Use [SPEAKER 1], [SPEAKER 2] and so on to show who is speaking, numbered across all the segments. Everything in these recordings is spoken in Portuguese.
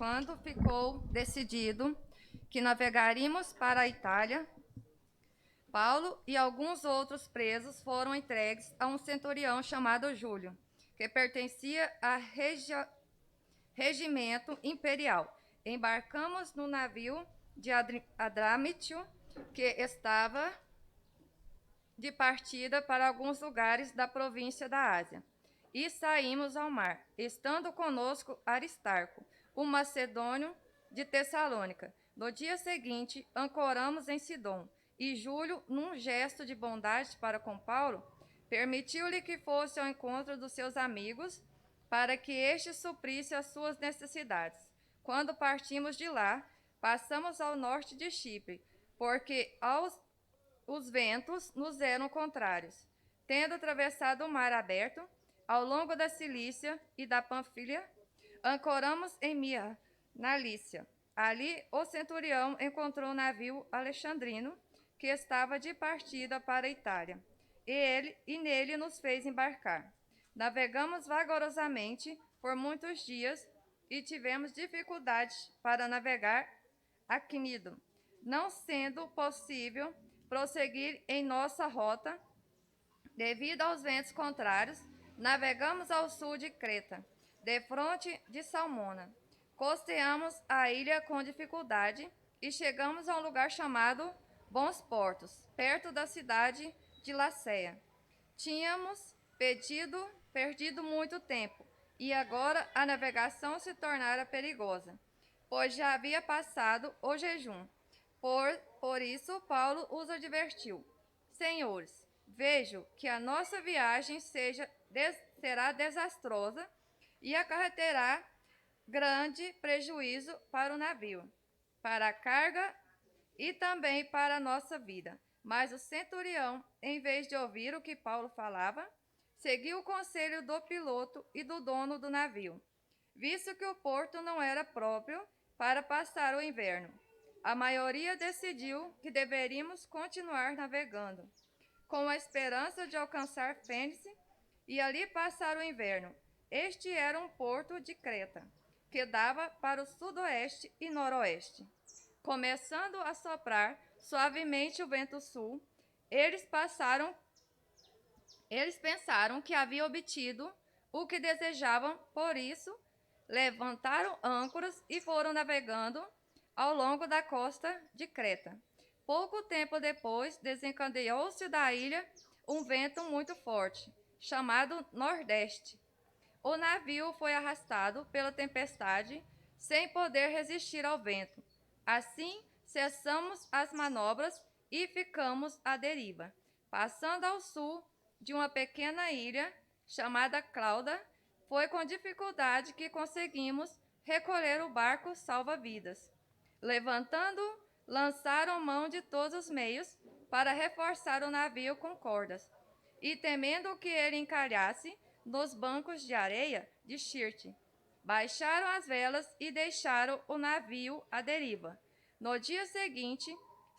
[SPEAKER 1] quando ficou decidido que navegaríamos para a Itália, Paulo e alguns outros presos foram entregues a um centurião chamado Júlio, que pertencia ao regimento imperial. Embarcamos no navio de Adramítio, que estava de partida para alguns lugares da província da Ásia, e saímos ao mar, estando conosco Aristarco, o macedônio de Tessalônica. No dia seguinte, ancoramos em Sidom, e Júlio, num gesto de bondade para com Paulo, permitiu-lhe que fosse ao encontro dos seus amigos, para que este suprisse as suas necessidades. Quando partimos de lá, passamos ao norte de Chipre, porque os ventos nos eram contrários. Tendo atravessado o mar aberto, ao longo da Cilícia e da Panfilha, ancoramos em Mira, na Lícia. Ali, o centurião encontrou um navio alexandrino que estava de partida para a Itália, e nele nos fez embarcar. Navegamos vagarosamente por muitos dias e tivemos dificuldades para navegar a Cnido, não sendo possível prosseguir em nossa rota devido aos ventos contrários. Navegamos ao sul de Creta, defronte de Salmona. Costeamos a ilha com dificuldade e chegamos a um lugar chamado Bons Portos, perto da cidade de Lacéia. Tínhamos perdido muito tempo, e agora a navegação se tornara perigosa, pois já havia passado o jejum. Por isso, Paulo os advertiu: Senhores, vejo que a nossa viagem será desastrosa e acarreterá grande prejuízo para o navio, para a carga e também para a nossa vida. Mas o centurião, em vez de ouvir o que Paulo falava, seguiu o conselho do piloto e do dono do navio, visto que o porto não era próprio para passar o inverno. A maioria decidiu que deveríamos continuar navegando, com a esperança de alcançar Fênice e ali passar o inverno. Este era um porto de Creta, que dava para o sudoeste e noroeste. Começando a soprar suavemente o vento sul, eles pensaram que haviam obtido o que desejavam, por isso levantaram âncoras e foram navegando ao longo da costa de Creta. Pouco tempo depois, desencadeou-se da ilha um vento muito forte, chamado Nordeste. O navio foi arrastado pela tempestade, sem poder resistir ao vento. Assim, cessamos as manobras e ficamos à deriva, passando ao sul de uma pequena ilha chamada Clauda. Foi com dificuldade que conseguimos recolher o barco salva-vidas. Levantando, lançaram mão de todos os meios para reforçar o navio com cordas, e temendo que ele encalhasse nos bancos de areia de Sirte, baixaram as velas e deixaram o navio à deriva. No dia seguinte,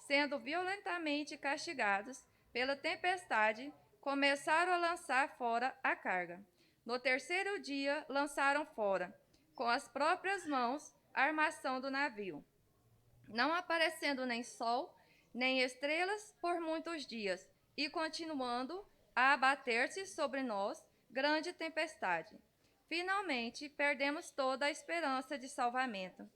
[SPEAKER 1] sendo violentamente castigados pela tempestade, começaram a lançar fora a carga. No terceiro dia, lançaram fora, com as próprias mãos, a armação do navio, não aparecendo nem sol, nem estrelas por muitos dias, e continuando a abater-se sobre nós grande tempestade. Finalmente, perdemos toda a esperança de salvamento.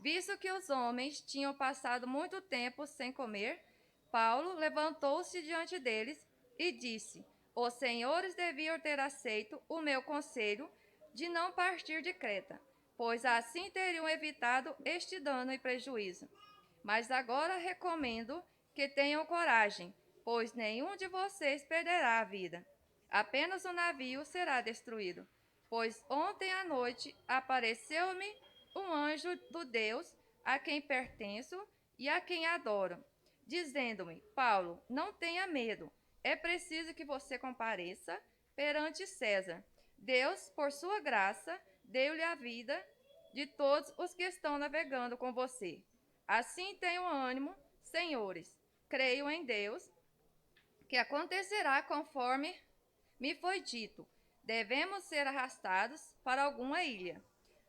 [SPEAKER 1] Visto que os homens tinham passado muito tempo sem comer, Paulo levantou-se diante deles e disse: Os senhores deviam ter aceito o meu conselho de não partir de Creta, pois assim teriam evitado este dano e prejuízo. Mas agora recomendo que tenham coragem, pois nenhum de vocês perderá a vida. Apenas o navio será destruído. Pois ontem à noite apareceu-me um anjo do Deus a quem pertenço e a quem adoro, dizendo-me: Paulo, não tenha medo, é preciso que você compareça perante César. Deus, por sua graça, deu-lhe a vida de todos os que estão navegando com você. Assim tenham ânimo, senhores. Creio em Deus, que acontecerá conforme me foi dito. Devemos ser arrastados para alguma ilha.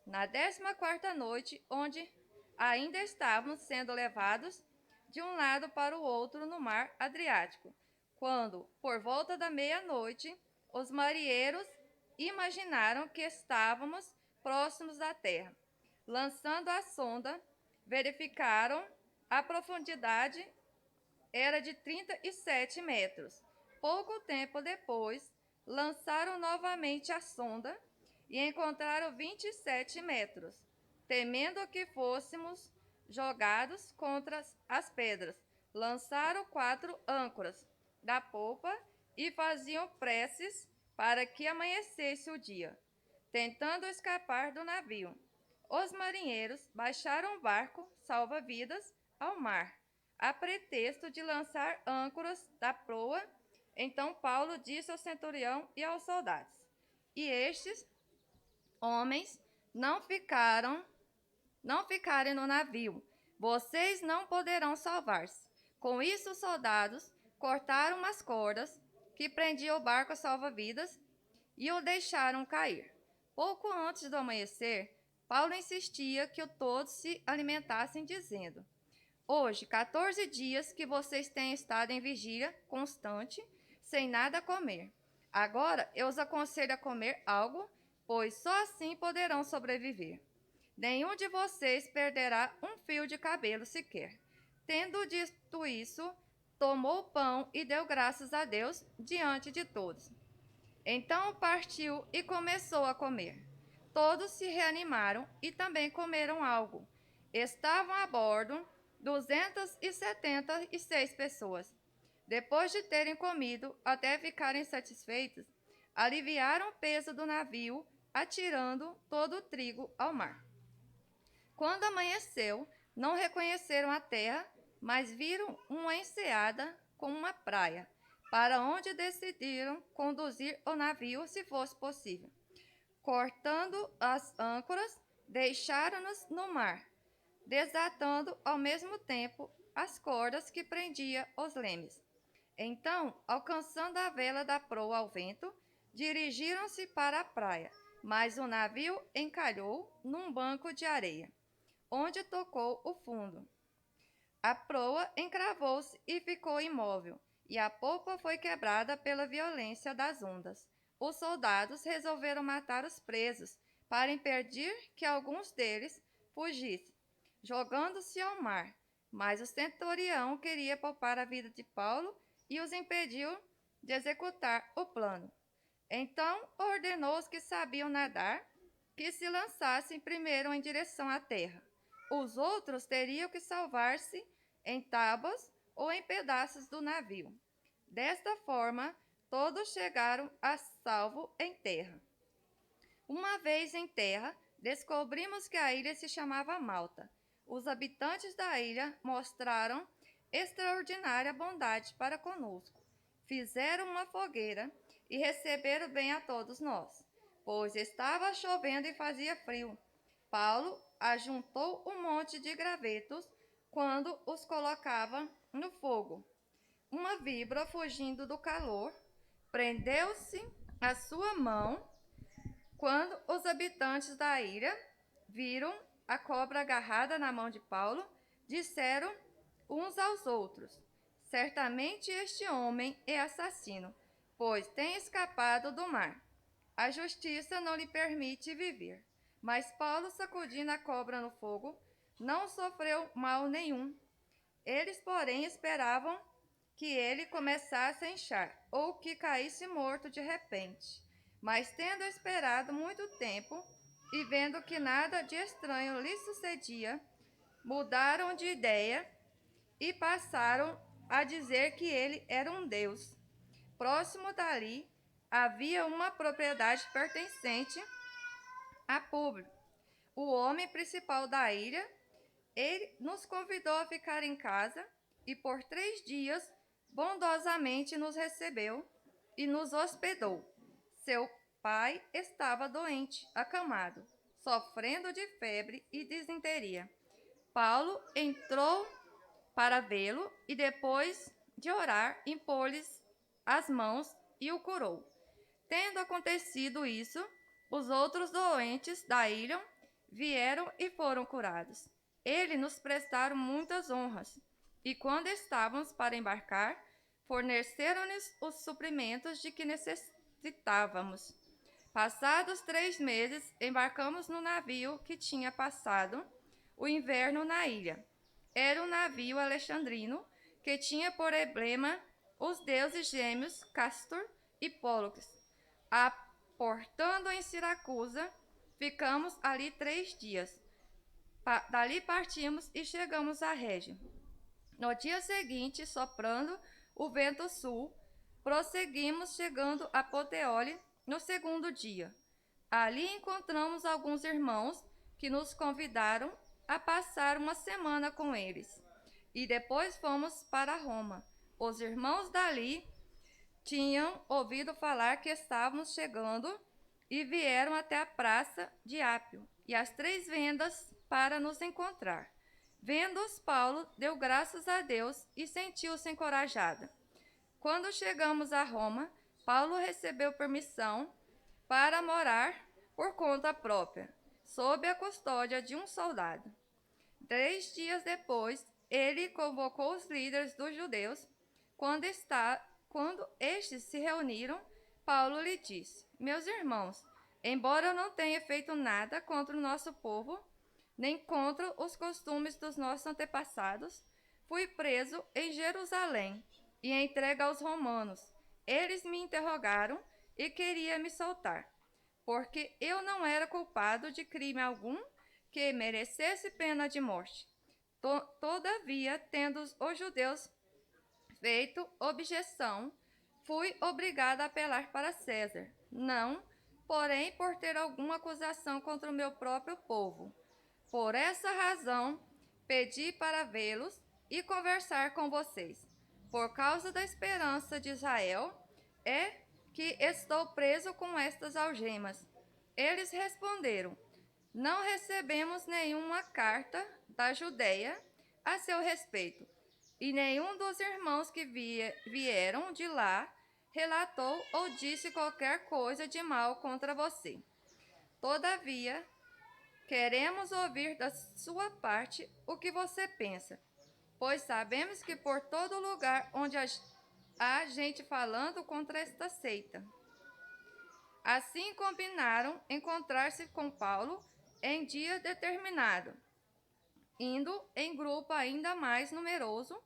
[SPEAKER 1] Na 14ª noite, onde ainda estavam sendo levados de um lado para o outro no mar Adriático, quando, por volta da meia-noite, os marinheiros imaginaram que estávamos próximos da terra. Lançando a sonda, verificaram a profundidade era de 37 metros. Pouco tempo depois, lançaram novamente a sonda e encontraram 27 metros. Temendo que fôssemos jogados contra as pedras, lançaram 4 âncoras da popa e faziam preces para que amanhecesse o dia, tentando escapar do navio. Os marinheiros baixaram o barco salva-vidas ao mar, a pretexto de lançar âncoras da proa. Então Paulo disse ao centurião e aos soldados: e estes homens não ficarem no navio, vocês não poderão salvar-se. Com isso, os soldados cortaram as cordas que prendiam o barco salva-vidas e o deixaram cair. Pouco antes do amanhecer, Paulo insistia que todos se alimentassem, dizendo: hoje, 14 dias que vocês têm estado em vigília constante, sem nada comer. Agora eu os aconselho a comer algo, pois só assim poderão sobreviver. Nenhum de vocês perderá um fio de cabelo sequer. Tendo dito isso, tomou o pão e deu graças a Deus diante de todos. Então partiu e começou a comer. Todos se reanimaram e também comeram algo. Estavam a bordo 276 pessoas. Depois de terem comido até ficarem satisfeitos, aliviaram o peso do navio, atirando todo o trigo ao mar. Quando amanheceu, não reconheceram a terra, mas viram uma enseada com uma praia, para onde decidiram conduzir o navio se fosse possível. Cortando as âncoras, deixaram-nos no mar, desatando ao mesmo tempo as cordas que prendiam os lemes. Então, alcançando a vela da proa ao vento, dirigiram-se para a praia, mas o navio encalhou num banco de areia, onde tocou o fundo. A proa encravou-se e ficou imóvel, e a popa foi quebrada pela violência das ondas. Os soldados resolveram matar os presos, para impedir que alguns deles fugissem, jogando-se ao mar. Mas o centurião queria poupar a vida de Paulo e os impediu de executar o plano. Então ordenou os que sabiam nadar que se lançassem primeiro em direção à terra. Os outros teriam que salvar-se em tábuas ou em pedaços do navio. Desta forma, todos chegaram a salvo em terra. Uma vez em terra, descobrimos que a ilha se chamava Malta. Os habitantes da ilha mostraram extraordinária bondade para conosco. Fizeram uma fogueira e receberam bem a todos nós, pois estava chovendo e fazia frio. Paulo ajuntou um monte de gravetos quando os colocava no fogo. Uma víbora, fugindo do calor, prendeu-se à sua mão. Quando os habitantes da ilha viram a cobra agarrada na mão de Paulo, disseram uns aos outros: certamente este homem é assassino, pois tem escapado do mar. A justiça não lhe permite viver. Mas Paulo, sacudindo a cobra no fogo, não sofreu mal nenhum. Eles, porém, esperavam que ele começasse a inchar, ou que caísse morto de repente. Mas, tendo esperado muito tempo, e vendo que nada de estranho lhe sucedia, mudaram de ideia e passaram a dizer que ele era um deus. Próximo dali havia uma propriedade pertencente a Públio, o homem principal da ilha. Ele nos convidou a ficar em casa e por 3 dias bondosamente nos recebeu e nos hospedou. Seu pai estava doente, acamado, sofrendo de febre e disenteria. Paulo entrou para vê-lo e, depois de orar, impôs-lhes as mãos e o curou. Tendo acontecido isso, os outros doentes da ilha vieram e foram curados. Eles nos prestaram muitas honras, e quando estávamos para embarcar, forneceram-nos os suprimentos de que necessitávamos. Passados 3 meses, embarcamos no navio que tinha passado o inverno na ilha. Era um navio alexandrino que tinha por emblema os deuses gêmeos Castor e Pólux. Aportando em Siracusa, ficamos ali 3 dias. Dali partimos e chegamos a Régio. No dia seguinte, soprando o vento sul, prosseguimos, chegando a Puteoli no segundo dia. Ali encontramos alguns irmãos que nos convidaram a passar uma semana com eles. E depois fomos para Roma. Os irmãos dali tinham ouvido falar que estávamos chegando e vieram até a praça de Ápio e as 3 vendas para nos encontrar. Vendo-os, Paulo deu graças a Deus e sentiu-se encorajada. Quando chegamos a Roma, Paulo recebeu permissão para morar por conta própria, sob a custódia de um soldado. 3 dias depois, ele convocou os líderes dos judeus. Quando estes se reuniram, Paulo lhe disse: Meus irmãos, embora eu não tenha feito nada contra o nosso povo, nem contra os costumes dos nossos antepassados, fui preso em Jerusalém e entregue aos romanos. Eles me interrogaram e queriam me soltar, porque eu não era culpado de crime algum que merecesse pena de morte. Todavia, tendo os judeus feito objeção, fui obrigado a apelar para César, não, porém, por ter alguma acusação contra o meu próprio povo. Por essa razão, pedi para vê-los e conversar com vocês. Por causa da esperança de Israel, é que estou preso com estas algemas. Eles responderam: Não recebemos nenhuma carta da Judeia a seu respeito, e nenhum dos irmãos que vieram de lá relatou ou disse qualquer coisa de mal contra você. Todavia, queremos ouvir da sua parte o que você pensa, pois sabemos que por todo lugar onde há gente falando contra esta seita. Assim combinaram encontrar-se com Paulo em dia determinado, indo em grupo ainda mais numeroso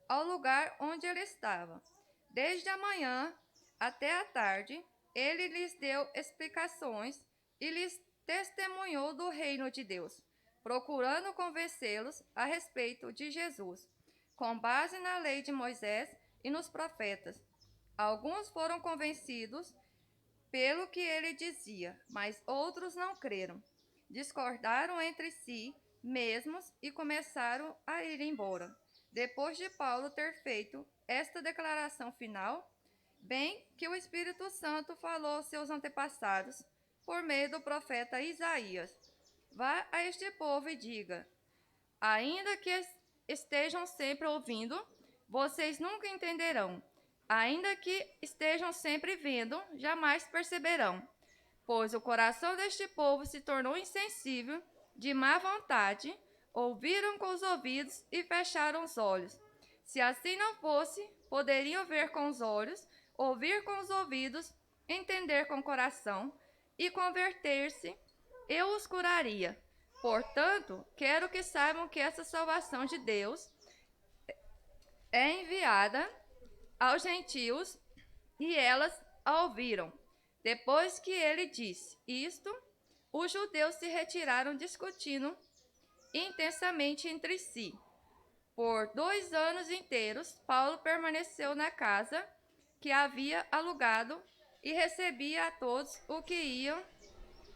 [SPEAKER 1] ao lugar onde ele estava. Desde a manhã até a tarde, ele lhes deu explicações e lhes testemunhou do reino de Deus, procurando convencê-los a respeito de Jesus, com base na lei de Moisés e nos profetas. Alguns foram convencidos pelo que ele dizia, mas outros não creram. Discordaram entre si mesmos e começaram a ir embora. Depois de Paulo ter feito esta declaração final, bem que o Espírito Santo falou aos seus antepassados, por meio do profeta Isaías: Vá a este povo e diga: ainda que estejam sempre ouvindo, vocês nunca entenderão. Ainda que estejam sempre vendo, jamais perceberão. Pois o coração deste povo se tornou insensível, de má vontade, ouviram com os ouvidos e fecharam os olhos. Se assim não fosse, poderiam ver com os olhos, ouvir com os ouvidos, entender com o coração e converter-se, eu os curaria. Portanto, quero que saibam que essa salvação de Deus é enviada aos gentios e elas a ouviram. Depois que ele disse isto, os judeus se retiraram discutindo intensamente entre si. Por 2 anos inteiros, Paulo permaneceu na casa que havia alugado e recebia a todos o que iam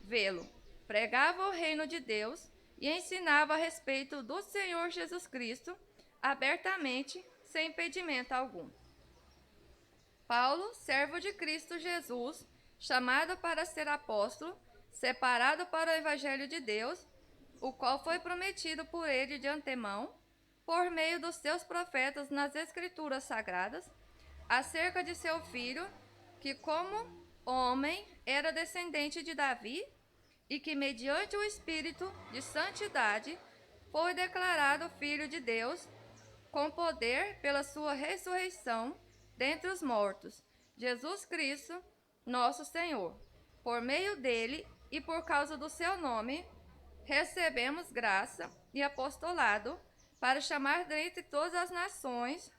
[SPEAKER 1] vê-lo. Pregava o reino de Deus e ensinava a respeito do Senhor Jesus Cristo abertamente, sem impedimento algum. Paulo, servo de Cristo Jesus, chamado para ser apóstolo, separado para o evangelho de Deus, o qual foi prometido por ele de antemão, por meio dos seus profetas nas Escrituras Sagradas, acerca de seu filho, que como homem era descendente de Davi, e que, mediante o Espírito de santidade, foi declarado Filho de Deus, com poder pela sua ressurreição dentre os mortos, Jesus Cristo, nosso Senhor. Por meio dele e por causa do seu nome, recebemos graça e apostolado para chamar dentre todas as nações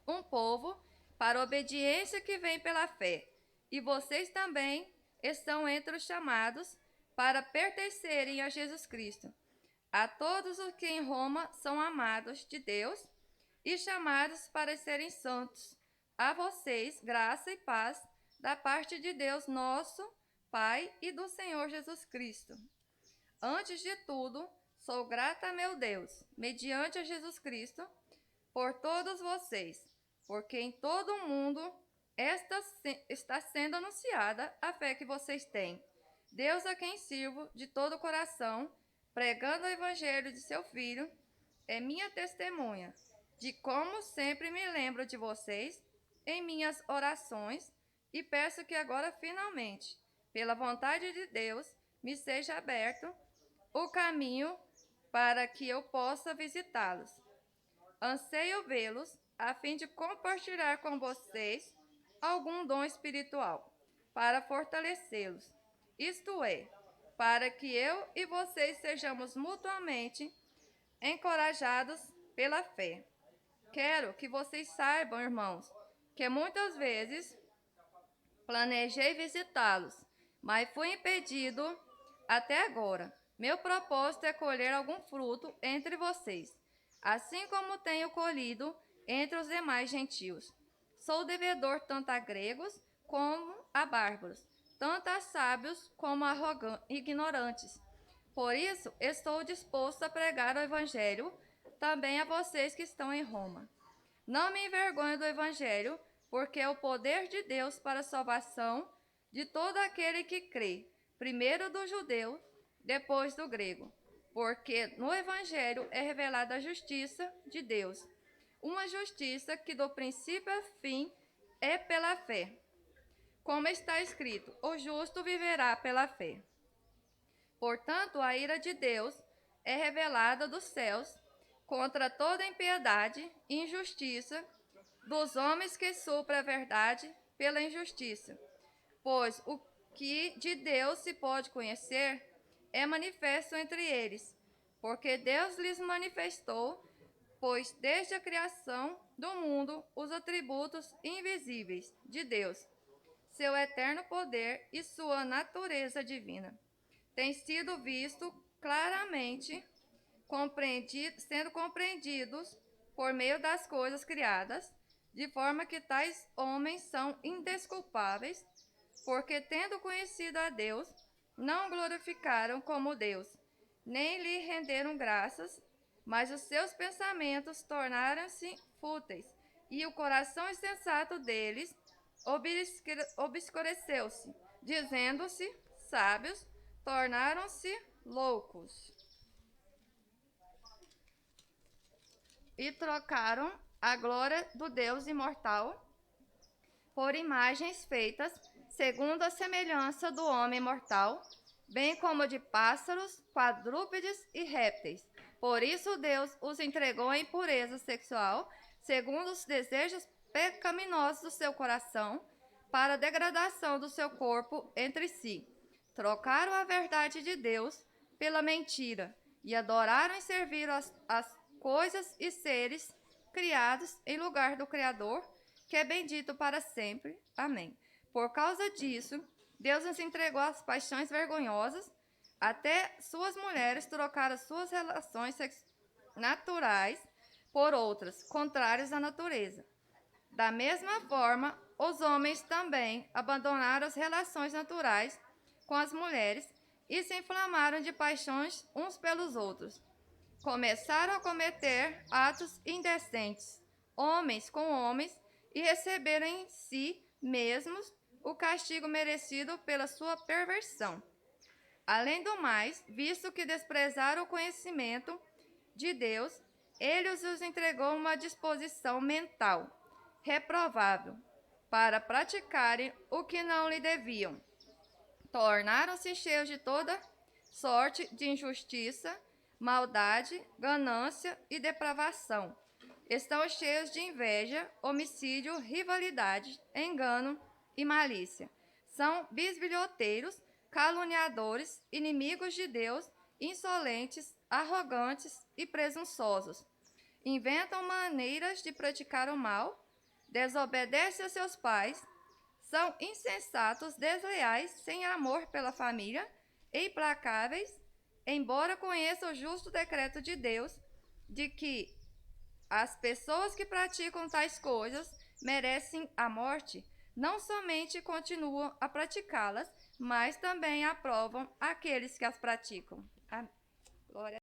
[SPEAKER 1] um povo para a obediência que vem pela fé. E vocês também estão entre os chamados para pertencerem a Jesus Cristo. A todos os que em Roma são amados de Deus e chamados para serem santos, a vocês graça e paz da parte de Deus nosso Pai e do Senhor Jesus Cristo. Antes de tudo, sou grata a meu Deus, mediante a Jesus Cristo, por todos vocês, porque em todo o mundo está sendo anunciada a fé que vocês têm. Deus, a quem sirvo de todo o coração, pregando o evangelho de seu Filho, é minha testemunha de como sempre me lembro de vocês em minhas orações e peço que agora finalmente, pela vontade de Deus, me seja aberto o caminho para que eu possa visitá-los. Anseio vê-los a fim de compartilhar com vocês algum dom espiritual, para fortalecê-los, isto é, para que eu e vocês sejamos mutuamente encorajados pela fé. Quero que vocês saibam, irmãos, que muitas vezes planejei visitá-los, mas fui impedido até agora. Meu propósito é colher algum fruto entre vocês, assim como tenho colhido entre os demais gentios. Sou devedor tanto a gregos como a bárbaros, tanto a sábios como a ignorantes. Por isso, estou disposto a pregar o evangelho também a vocês que estão em Roma. Não me envergonho do evangelho, porque é o poder de Deus para a salvação de todo aquele que crê, primeiro do judeu, depois do grego. Porque no evangelho é revelada a justiça de Deus, uma justiça que do princípio ao fim é pela fé. Como está escrito, o justo viverá pela fé. Portanto, a ira de Deus é revelada dos céus contra toda impiedade e injustiça dos homens que suprem a verdade pela injustiça. Pois o que de Deus se pode conhecer é manifesto entre eles, porque Deus lhes manifestou, pois desde a criação do mundo os atributos invisíveis de Deus, seu eterno poder e sua natureza divina, têm sido visto claramente, sendo compreendidos por meio das coisas criadas, de forma que tais homens são indesculpáveis, porque tendo conhecido a Deus, não glorificaram como Deus, nem lhe renderam graças, mas os seus pensamentos tornaram-se fúteis, e o coração insensato deles obscureceu-se, dizendo-se sábios, tornaram-se loucos. E trocaram a glória do Deus imortal por imagens feitas segundo a semelhança do homem mortal, bem como de pássaros, quadrúpedes e répteis. Por isso Deus os entregou à impureza sexual, segundo os desejos pecaminosos do seu coração, para a degradação do seu corpo entre si. Trocaram a verdade de Deus pela mentira, e adoraram e serviram as coisas e seres criados em lugar do Criador, que é bendito para sempre. Amém. Por causa disso, Deus nos entregou às paixões vergonhosas, até suas mulheres trocaram suas relações naturais por outras, contrárias à natureza. Da mesma forma, os homens também abandonaram as relações naturais com as mulheres e se inflamaram de paixões uns pelos outros. Começaram a cometer atos indecentes, homens com homens, e receberam em si mesmos o castigo merecido pela sua perversão. Além do mais, visto que desprezaram o conhecimento de Deus, ele os entregou uma disposição mental reprovável, para praticarem o que não lhe deviam, Tornaram-se cheios de toda sorte de injustiça, maldade, ganância e depravação. Estão cheios de inveja, homicídio, rivalidade, engano e malícia. São bisbilhoteiros, caluniadores, inimigos de Deus, insolentes, arrogantes e presunçosos. Inventam maneiras de praticar o mal, desobedecem a seus pais, são insensatos, desleais, sem amor pela família, implacáveis, embora conheçam o justo decreto de Deus de que as pessoas que praticam tais coisas merecem a morte, não somente continuam a praticá-las, mas também aprovam aqueles que as praticam. Glória